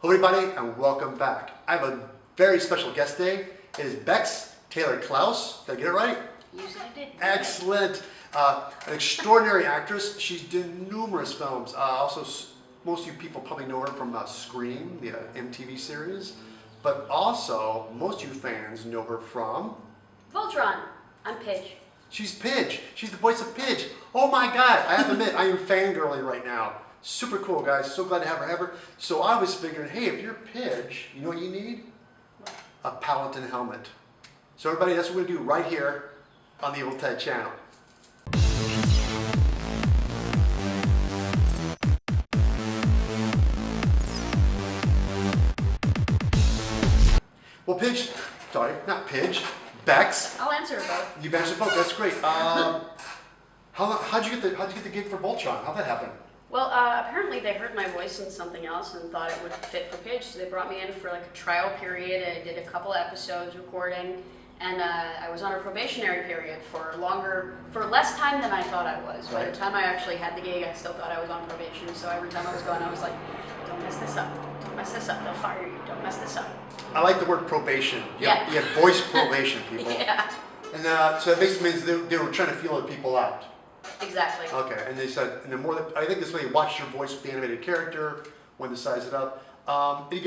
Hello everybody and welcome back. I have a very special guest today. It is Bex Taylor Klaus. Did I get it right? You said I did. Excellent. An extraordinary actress. She's done numerous films. Also, most of you people probably know her from Scream, the MTV series. But also, most of you fans know her from... Voltron. I'm Pidge. She's Pidge. She's the voice of Pidge. Oh my God. I have to admit, I am fangirling right now. Super cool, guys. So glad to have her ever. So I was figuring, hey, if you're Pidge, you know what you need? A Paladin helmet. So everybody, that's what we're going to do right here on the Evil Ted channel. Well, Pidge, sorry, not Pidge, Bex. I'll answer both. You've answered both. That's great. How'd you get the gig for Voltron? How'd that happen? Well, apparently they heard my voice in something else and thought it would fit for Pidge, so they brought me in for like a trial period. I did a couple episodes recording, and I was on a probationary period for less time than I thought I was. By the time I actually had the gig, I still thought I was on probation. So every time I was going, I was like, "Don't mess this up! Don't mess this up! They'll fire you! Don't mess this up!" I like the word probation. Yeah. You have voice probation, people. Yeah. And so that basically means they were trying to feel other people out. Exactly. Okay, and they said, and the more I think this way, you watch your voice with the animated character when to size it up. What do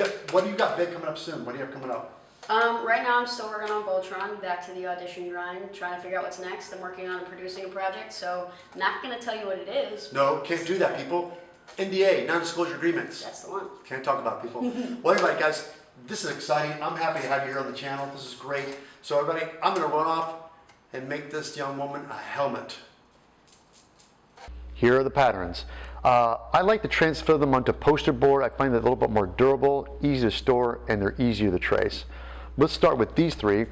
you got big coming up soon? What do you have coming up? Right now I'm still working on Voltron, back to the audition grind, trying to figure out what's next. I'm working on and producing a project, so not going to tell you what it is. No, can't do that, people. NDA, non-disclosure agreements. That's the one. Can't talk about people. Well, everybody, guys, this is exciting. I'm happy to have you here on the channel. This is great. So everybody, I'm going to run off and make this young woman a helmet. Here are the patterns. I like to transfer them onto poster board. I find that a little bit more durable, easy to store, and they're easier to trace. Let's start with these three.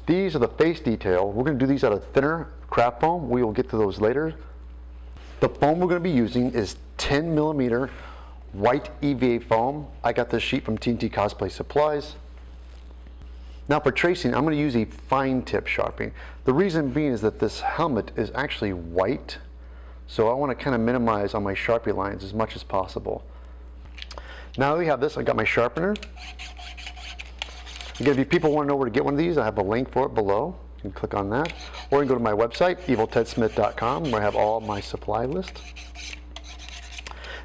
These are the face detail. We're going to do these out of thinner craft foam. We will get to those later. The foam we're going to be using is 10 millimeter white EVA foam. I got this sheet from TNT Cosplay Supplies. Now for tracing, I'm going to use a fine tip Sharpie. The reason being is that this helmet is actually white. So I want to kind of minimize on my Sharpie lines as much as possible. Now that we have this, I got my sharpener. Again, if you people want to know where to get one of these, I have a link for it below. You can click on that. Or you can go to my website, eviltedsmith.com, where I have all my supply list.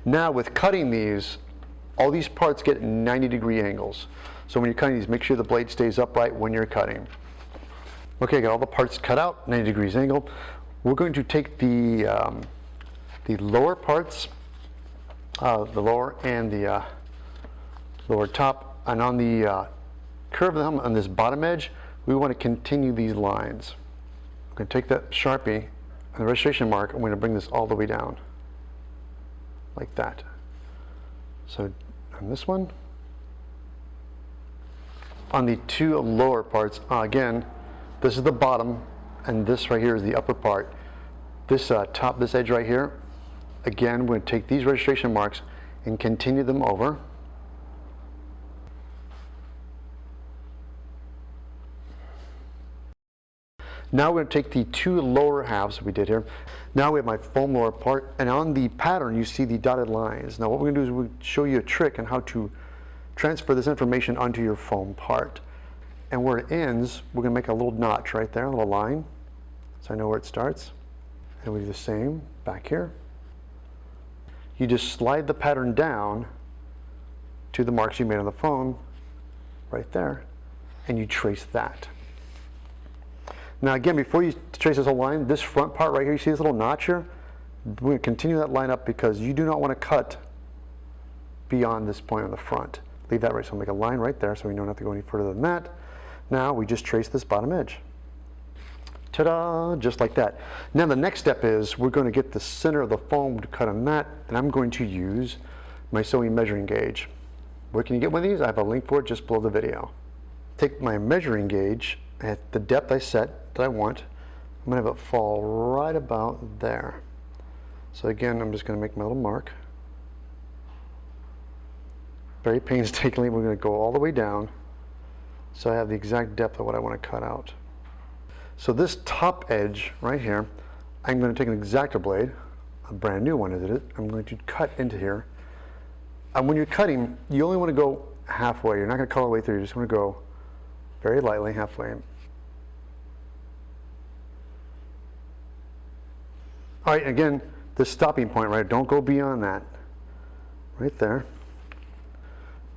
Now with cutting these, all these parts get 90-degree angles. So when you're cutting these, make sure the blade stays upright when you're cutting. Okay, got all the parts cut out, 90 degrees angle. We're going to take the lower parts, the lower and the lower top, and on the curve of the helmet, on this bottom edge, we want to continue these lines. I'm going to take that Sharpie and the registration mark, I'm going to bring this all the way down, like that. So on this one, on the two lower parts, again, this is the bottom, and this right here is the upper part. This this edge right here, again, we're going to take these registration marks and continue them over. Now we're going to take the two lower halves we did here. Now we have my foam lower part, and on the pattern you see the dotted lines. Now what we're going to do is we'll show you a trick on how to transfer this information onto your foam part. And where it ends, we're going to make a little notch right there, a little line, so I know where it starts. And we do the same back here. You just slide the pattern down to the marks you made on the foam, right there, and you trace that. Now again, before you trace this whole line, this front part right here, you see this little notch here? We're going to continue that line up because you do not want to cut beyond this point on the front. Leave that right, so I'll make a line right there so we don't have to go any further than that. Now we just trace this bottom edge. Ta-da, just like that. Now the next step is we're going to get the center of the foam to cut on that, and I'm going to use my sewing measuring gauge. Where can you get one of these? I have a link for it just below the video. Take my measuring gauge at the depth I set that I want. I'm going to have it fall right about there. So again, I'm just going to make my little mark. Very painstakingly, we're going to go all the way down so I have the exact depth of what I want to cut out. So this top edge right here, I'm going to take an X-Acto blade, a brand new one is it? I'm going to cut into here And when you're cutting, you only want to go halfway. You're not going to cut all the way through. You just want to go very lightly halfway. All right, again, the stopping point, right? Don't go beyond that. Right there.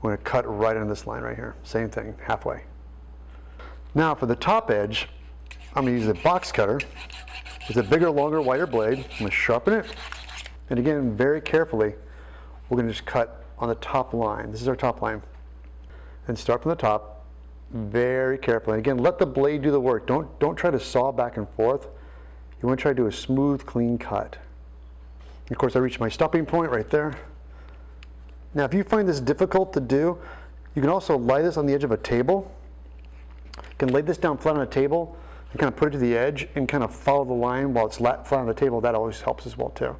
We're going to cut right on this line right here. Same thing, halfway. Now for the top edge, I'm going to use a box cutter. It's a bigger, longer, wider blade. I'm going to sharpen it. And again, very carefully, we're going to just cut on the top line. This is our top line. And start from the top, very carefully. And again, let the blade do the work. Don't try to saw back and forth. You want to try to do a smooth, clean cut. And of course, I reach my stopping point right there. Now, if you find this difficult to do, you can also lay this on the edge of a table. You can lay this down flat on a table and kind of put it to the edge and kind of follow the line while it's flat on the table. That always helps as well too.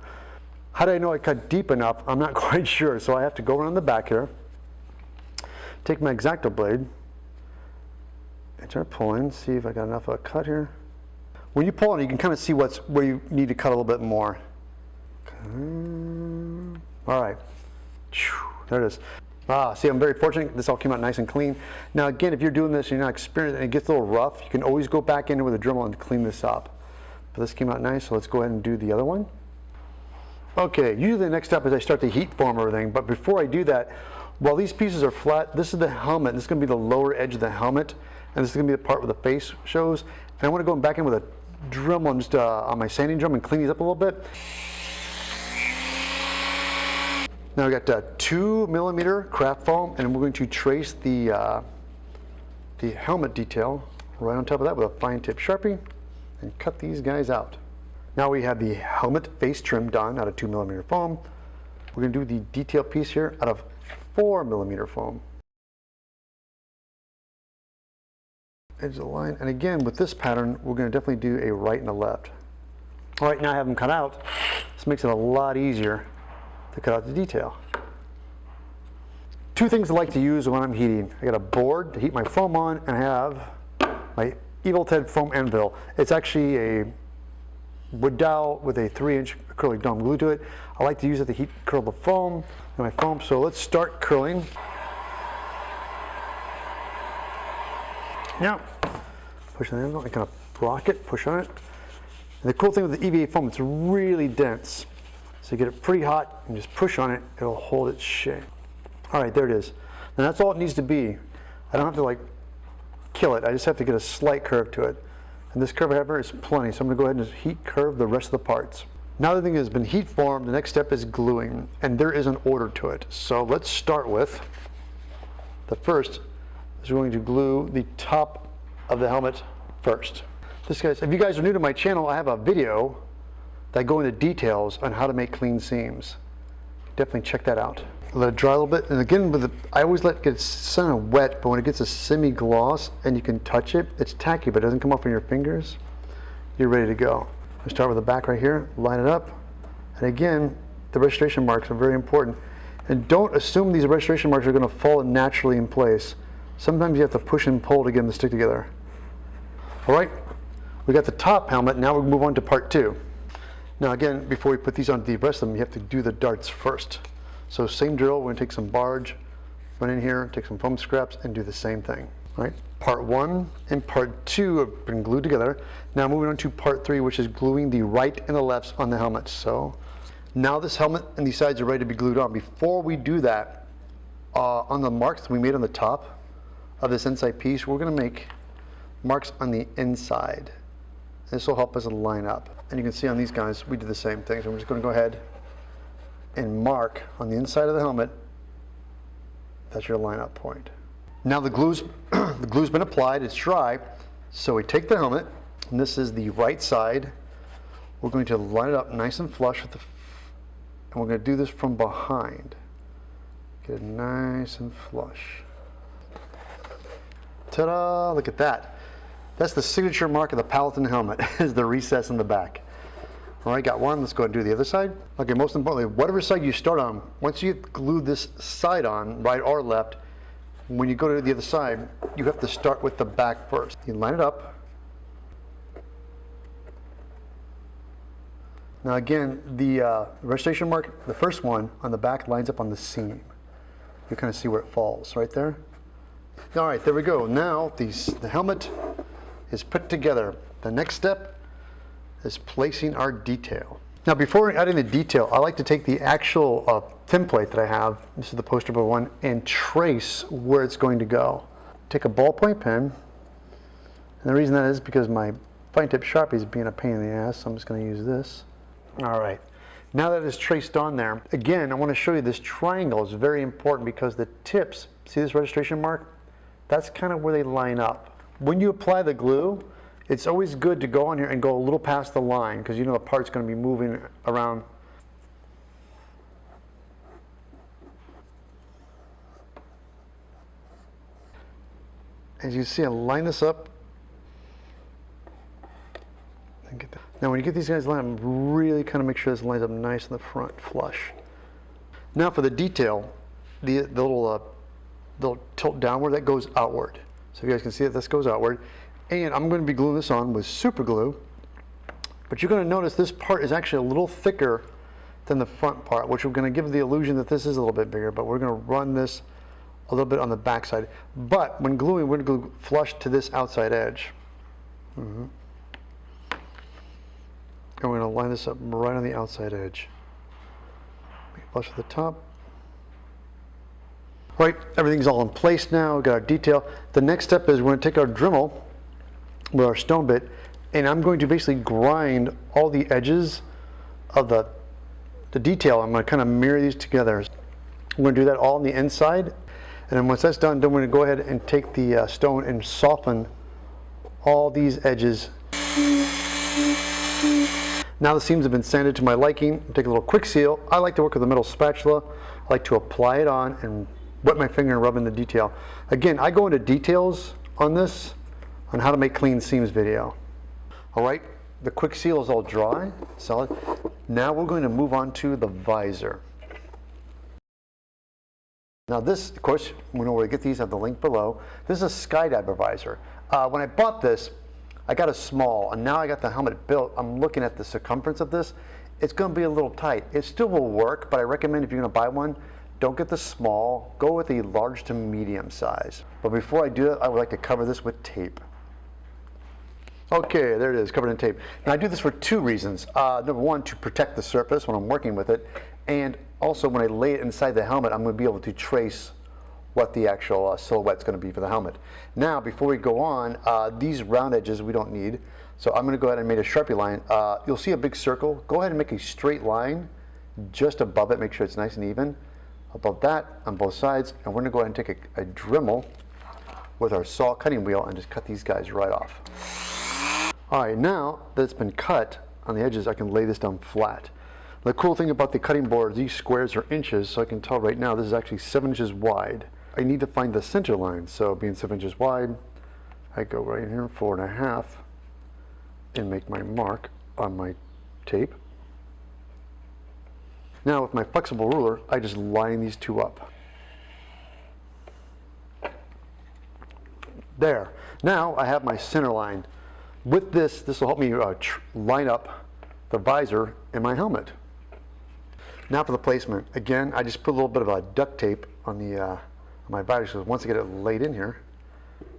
How do I know I cut deep enough? I'm not quite sure, so I have to go around the back here, take my X-Acto blade, and start pulling, see if I got enough of a cut here. When you pull it, you can kind of see where you need to cut a little bit more. All right, there it is. See, I'm very fortunate. This all came out nice and clean. Now again, if you're doing this and you're not experienced and it gets a little rough, you can always go back in with a Dremel and clean this up. But this came out nice, so let's go ahead and do the other one. Okay, usually the next step is I start to heat form everything, but before I do that, while these pieces are flat, this is the helmet. This is going to be the lower edge of the helmet, and this is going to be the part where the face shows. And I want to go back in with a Dremel and just on my sanding drum and clean these up a little bit. Now we got 2mm craft foam, and we're going to trace the helmet detail right on top of that with a fine tip Sharpie and cut these guys out. Now we have the helmet face trim done out of 2mm foam. We're going to do the detail piece here out of 4mm foam. Edge of the line, and again with this pattern, we're going to definitely do a right and a left. All right, now I have them cut out. This makes it a lot easier to cut out the detail. Two things I like to use when I'm heating. I got a board to heat my foam on, and I have my Evil Ted foam anvil. It's actually a wood dowel with a 3-inch acrylic dome glued to it. I like to use it to heat curl the foam and my foam. So let's start curling. Now, push on the anvil and kind of rock it, push on it. And the cool thing with the EVA foam, it's really dense. So you get it pretty hot and just push on it, it'll hold its shape. All right, there it is. And that's all it needs to be. I don't have to like kill it. I just have to get a slight curve to it. And this curve I have here is plenty, so I'm going to go ahead and just heat curve the rest of the parts. Now the thing has been heat formed, the next step is gluing, and there is an order to it. So let's start with the first is we're going to glue the top of the helmet first. If you guys are new to my channel, I have a video that go into details on how to make clean seams. Definitely check that out. Let it dry a little bit, and again, I always let it get kind of wet, but when it gets a semi-gloss and you can touch it, it's tacky, but it doesn't come off on your fingers, you're ready to go. We start with the back right here, line it up, and again, the registration marks are very important. And don't assume these registration marks are going to fall naturally in place. Sometimes you have to push and pull to get them to stick together. All right, we got the top helmet, now we'll move on to part 2. Now again, before we put these on the rest of them, you have to do the darts first. So same drill, we're going to take some barge, run in here, take some foam scraps, and do the same thing. All right, part 1 and part 2 have been glued together. Now moving on to part 3, which is gluing the right and the lefts on the helmet. So now this helmet and these sides are ready to be glued on. Before we do that, on the marks that we made on the top of this inside piece, we're going to make marks on the inside. This will help us line up. And you can see on these guys, we do the same thing. So we're just going to go ahead and mark on the inside of the helmet. That's your lineup point. Now the glue's been applied, it's dry. So we take the helmet, and this is the right side. We're going to line it up nice and flush with and we're going to do this from behind. Get it nice and flush. Ta-da, look at that. That's the signature mark of the Paladin helmet, is the recess in the back. All right, got one, let's go ahead and do the other side. Okay, most importantly, whatever side you start on, once you glue this side on, right or left, when you go to the other side, you have to start with the back first. You line it up. Now again, the registration mark, the first one on the back lines up on the seam. You kind of see where it falls right there. All right, there we go. Now the helmet is put together. The next step is placing our detail. Now before adding the detail, I like to take the actual template that I have, this is the poster board one, and trace where it's going to go. Take a ballpoint pen, and the reason that is because my fine tip Sharpie is being a pain in the ass, so I'm just going to use this. All right, now that it's traced on there, again, I want to show you this triangle is very important because the tips, see this registration mark? That's kind of where they line up. When you apply the glue, it's always good to go on here and go a little past the line because you know the part's going to be moving around. As you see, I line this up. And get that. Now when you get these guys lined up, really kind of make sure this lines up nice in the front, flush. Now for the detail, the little tilt downward, that goes outward. So you guys can see that this goes outward. And I'm going to be gluing this on with super glue. But you're going to notice this part is actually a little thicker than the front part, which we're going to give the illusion that this is a little bit bigger, but we're going to run this a little bit on the back side. But when gluing, we're going to glue flush to this outside edge. And we're going to line this up right on the outside edge. Make it flush to the top. Right, everything's all in place now. We've got our detail. The next step is we're going to take our Dremel with our stone bit, and I'm going to basically grind all the edges of the detail. I'm going to kind of mirror these together. We're going to do that all on the inside, and then once that's done, then we're going to go ahead and take the stone and soften all these edges. Now the seams have been sanded to my liking. Take a little quick seal. I like to work with a metal spatula. I like to apply it on and wet my finger and rub in the detail. Again, I go into details on this, on how to make clean seams video. All right, the quick seal is all dry, solid. Now we're going to move on to the visor. Now this, of course, we know where to get these, I have the link below. This is a skydiver visor. When I bought this, I got a small, and now I got the helmet built. I'm looking at the circumference of this. It's going to be a little tight. It still will work, but I recommend if you're going to buy one, don't get the small, go with the large to medium size. But before I do it, I would like to cover this with tape. Okay, there it is, covered in tape. Now I do this for two reasons. Number one, to protect the surface when I'm working with it, and also when I lay it inside the helmet, I'm going to be able to trace what the actual silhouette's going to be for the helmet. Now, before we go on, these round edges we don't need, so I'm going to go ahead and make a Sharpie line. You'll see a big circle. Go ahead and make a straight line just above it, make sure it's nice and even. Above that, on both sides, and we're going to go ahead and take a Dremel with our saw cutting wheel and just cut these guys right off. All right, now that it's been cut on the edges, I can lay this down flat. The cool thing about the cutting board, these squares are inches, so I can tell right now this is actually 7 inches wide. I need to find the center line, so being 7 inches wide, I go right in here, 4.5, and make my mark on my tape. Now with my flexible ruler, I just line these two up. There. Now I have my center line. With this, this will help me line up the visor in my helmet. Now for the placement. Again, I just put a little bit of duct tape on the my visor, so once I get it laid in here,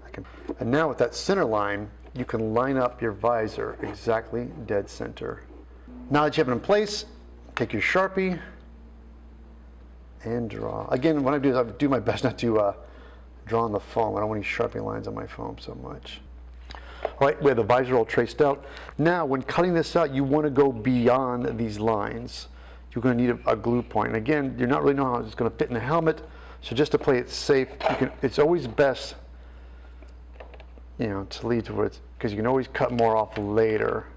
I can. And now with that center line, you can line up your visor exactly dead center. Now that you have it in place, take your Sharpie and draw. Again, what I do is I do my best not to draw on the foam. I don't want any Sharpie lines on my foam so much. All right, we have the visor all traced out. Now, when cutting this out, you want to go beyond these lines. You're going to need a glue point. And again, you're not really knowing how it's going to fit in the helmet, so just to play it safe, it's always best, to lead towards, because you can always cut more off later,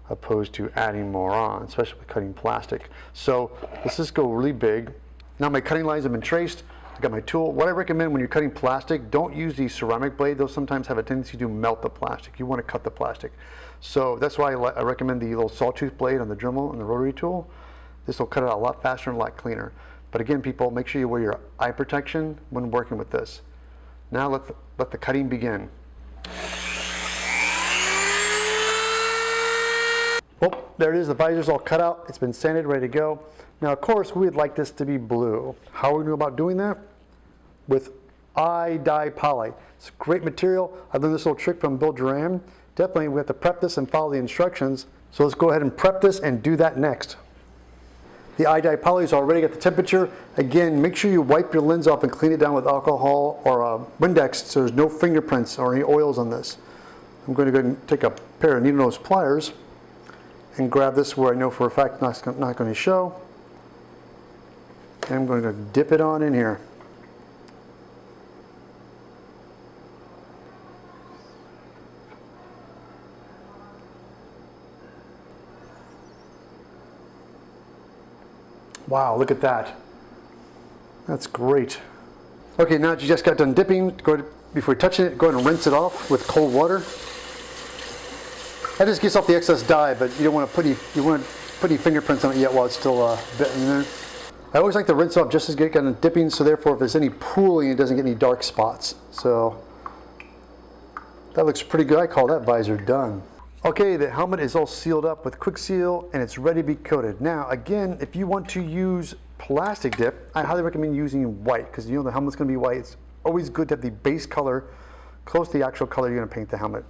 opposed to adding more on, especially with cutting plastic. So let's just go really big. Now my cutting lines have been traced. I got my tool. What I recommend when you're cutting plastic, don't use the ceramic blade. They'll sometimes have a tendency to melt the plastic. You want to cut the plastic. So that's why I recommend the little sawtooth blade on the Dremel and the rotary tool. This will cut it out a lot faster and a lot cleaner. But again, people, make sure you wear your eye protection when working with this. Now let the cutting begin. Well, there it is. The visor's all cut out. It's been sanded, ready to go. Now, of course, we'd like this to be blue. How are we going about doing that? with dye poly. It's a great material. I learned this little trick from Bill Duran. Definitely we have to prep this and follow the instructions. So let's go ahead and prep this and do that next. The dye poly is already at the temperature. Again, make sure you wipe your lens off and clean it down with alcohol or Windex so there's no fingerprints or any oils on this. I'm going to go ahead and take a pair of needle nose pliers and grab this where I know for a fact it's not going to show. And I'm going to dip it on in here. Wow, look at that. That's great. Okay, now that you just got done dipping, before touching it, go ahead and rinse it off with cold water. That just gets off the excess dye, but you don't want to put any fingerprints on it yet while it's still bitten in there. I always like to rinse off just as get done dipping, so therefore if there's any pooling, it doesn't get any dark spots. So that looks pretty good. I call that visor done. Okay, the helmet is all sealed up with quick seal and it's ready to be coated. Now again, if you want to use plastic dip, I highly recommend using white because you know the helmet's going to be white. It's always good to have the base color close to the actual color you're going to paint the helmet.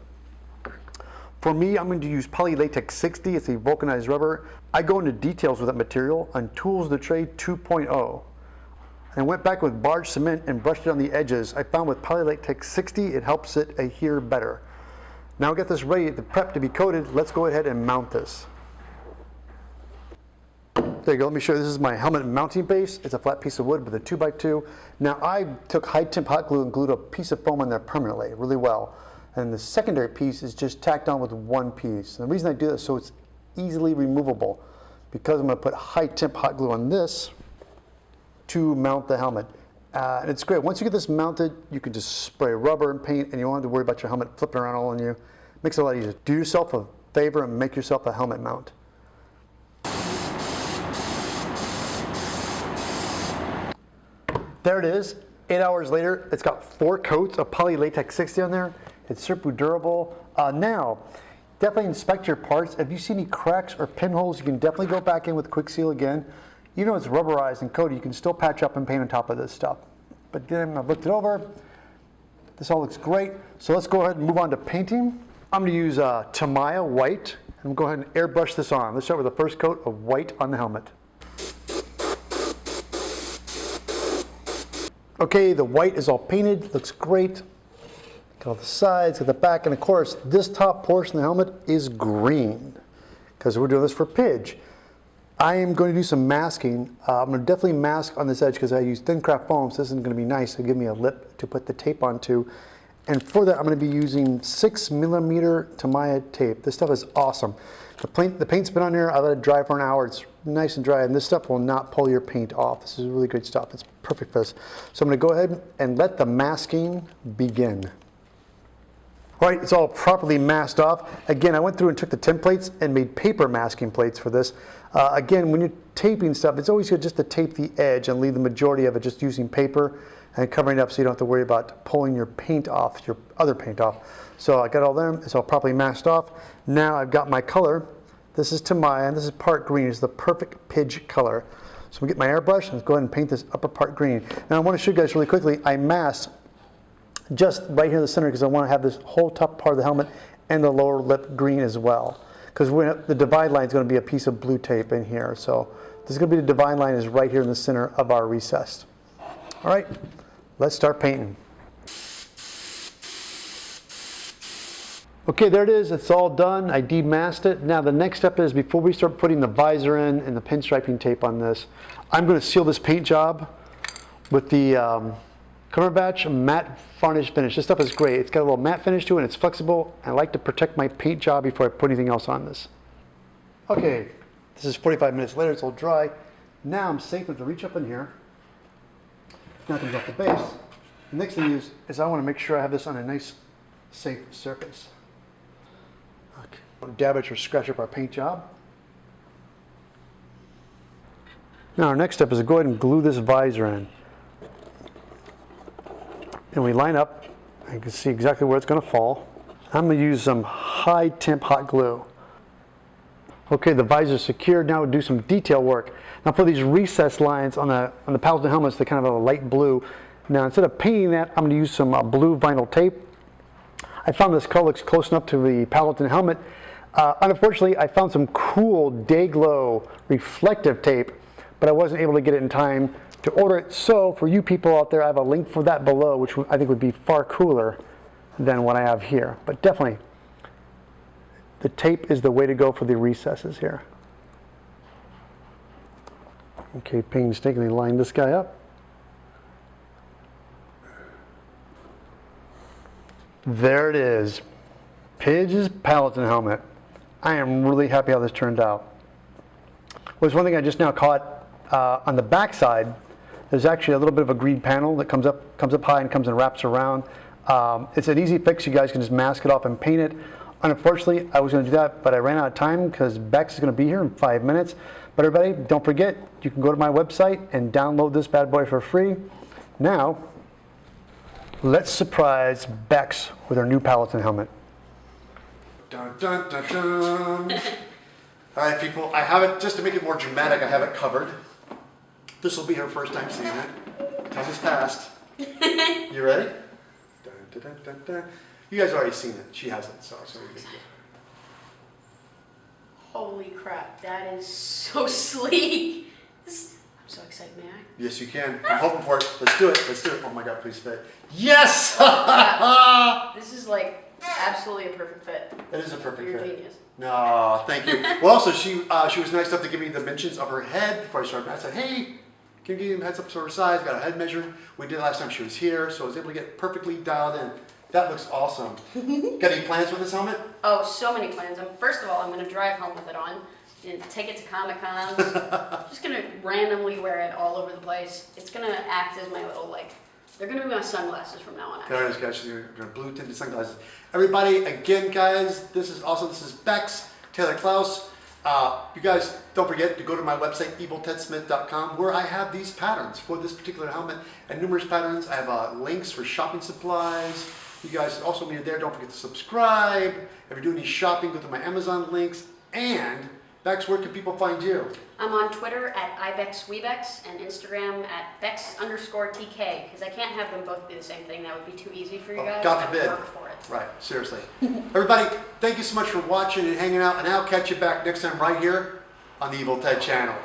For me, I'm going to use Poly Latex 60. It's a vulcanized rubber. I go into details with that material on Tools of the Trade 2.0. I went back with barge cement and brushed it on the edges. I found with Poly Latex 60, it helps it adhere better. Now I got this ready to prep to be coated. Let's go ahead and mount this. There you go, let me show you. This is my helmet mounting base. It's a flat piece of wood with a 2x2. Now I took high temp hot glue and glued a piece of foam on there permanently, really well. And the secondary piece is just tacked on with one piece. And the reason I do that is so it's easily removable, because I'm going to put high temp hot glue on this to mount the helmet. And it's great. Once you get this mounted, you can just spray rubber and paint, and you don't have to worry about your helmet flipping around all on you. Makes it a lot easier. Do yourself a favor and make yourself a helmet mount. There it is. 8 hours later, it's got 4 coats of Poly Latex 60 on there. It's super durable. Now, definitely inspect your parts. If you see any cracks or pinholes, you can definitely go back in with quick seal again. Even though it's rubberized and coated, you can still patch up and paint on top of this stuff. But then I've looked it over. This all looks great. So let's go ahead and move on to painting. I'm going to use Tamiya white. And we'll go ahead and airbrush this on. Let's start with the first coat of white on the helmet. Okay, the white is all painted. Looks great. Got all the sides, got the back, and of course, this top portion of the helmet is green because we're doing this for Pidge. I am going to do some masking. I'm going to definitely mask on this edge because I use thin craft foam, so this is going to be nice to give me a lip to put the tape onto. And for that, I'm going to be using 6mm Tamiya tape. This stuff is awesome. The paint's been on here. I let it dry for an hour. It's nice and dry, and this stuff will not pull your paint off. This is really great stuff. It's perfect for this. So I'm going to go ahead and let the masking begin. All right, it's all properly masked off. Again, I went through and took the templates and made paper masking plates for this. Again, when you're taping stuff, it's always good just to tape the edge and leave the majority of it just using paper and covering it up so you don't have to worry about pulling your paint off, your other paint off. So I got all them, it's all properly masked off. Now I've got my color. This is Tamiya, and this is part green. It's the perfect Pidge color. So I'm gonna get my airbrush and let's go ahead and paint this upper part green. Now I want to show you guys really quickly, I masked just right here in the center because I want to have this whole top part of the helmet and the lower lip green as well. Because the divide line is going to be a piece of blue tape in here. So this is going to be the divide line is right here in the center of our recess. All right, let's start painting. Okay, there it is. It's all done. I demasked it. Now the next step is before we start putting the visor in and the pinstriping tape on this, I'm going to seal this paint job with the Cover Batch matte varnish finish. This stuff is great. It's got a little matte finish to it and it's flexible. I like to protect my paint job before I put anything else on this. Okay, this is 45 minutes later. It's all dry. Now I'm safe enough to reach up in here. Now it comes off the base. The next thing is I want to make sure I have this on a nice, safe surface. Okay. Don't dab it or scratch up our paint job. Now our next step is to go ahead and glue this visor in. And we line up, you can see exactly where it's going to fall. I'm going to use some high temp hot glue. Okay, the visor is secured. Now we'll do some detail work. Now for these recessed lines on the Paladin helmets, they kind of have a light blue. Now instead of painting that, I'm going to use some blue vinyl tape. I found this color looks close enough to the Paladin helmet. Unfortunately, I found some cool day glow reflective tape, but I wasn't able to get it in time to order it. So for you people out there, I have a link for that below, which I think would be far cooler than what I have here. But definitely, the tape is the way to go for the recesses here. Okay, painstakingly line this guy up. There it is, Pidge's Paladin helmet. I am really happy how this turned out. There's one thing I just now caught on the back side. There's actually a little bit of a green panel that comes up high and comes and wraps around. It's an easy fix. You guys can just mask it off and paint it. Unfortunately, I was going to do that, but I ran out of time because Bex is going to be here in 5 minutes. But everybody, don't forget, you can go to my website and download this bad boy for free. Now, let's surprise Bex with her new Paladin helmet. Dun, dun, dun, dun. All right, people, I have it, just to make it more dramatic, I have it covered. This will be her first time seeing it. Time has passed. You ready? Dun, dun, dun, dun, dun. You guys already seen it. She hasn't, so it's really good. Holy crap, that is so sleek. I'm so excited, may I? Yes, you can. I'm hoping for it. Let's do it. Let's do it. Oh my God, please fit. Yes! This is like absolutely a perfect fit. It is a perfect You're a fit. genius. No, thank you. Well, also, she was nice enough to give me the dimensions of her head before I started. I said, hey, can you give me a heads up to her size? Got a head measured. We did last time she was here, so I was able to get perfectly dialed in. That looks awesome. Got any plans with this helmet? Oh, so many plans. First of all, I'm going to drive home with it on and take it to Comic-Cons. Just going to randomly wear it all over the place. It's going to act as my little, like, they're going to be my sunglasses from now on. There it is, guys. She's got blue tinted sunglasses. Everybody, again, guys, this is awesome. This is Bex Taylor, Klaus. You guys, don't forget to go to my website, eviltedsmith.com, where I have these patterns for this particular helmet and numerous patterns. I have links for shopping supplies. You guys also meet it there. Don't forget to subscribe. If you're doing any shopping, go to my Amazon links. And Bex, where can people find you? I'm on Twitter at ibexwebex and Instagram at bex_tk, because I can't have them both be the same thing. That would be too easy for you guys. God I would forbid. work for it. Right, seriously. Everybody, thank you so much for watching and hanging out, and I'll catch you back next time right here on the Evil Ted channel.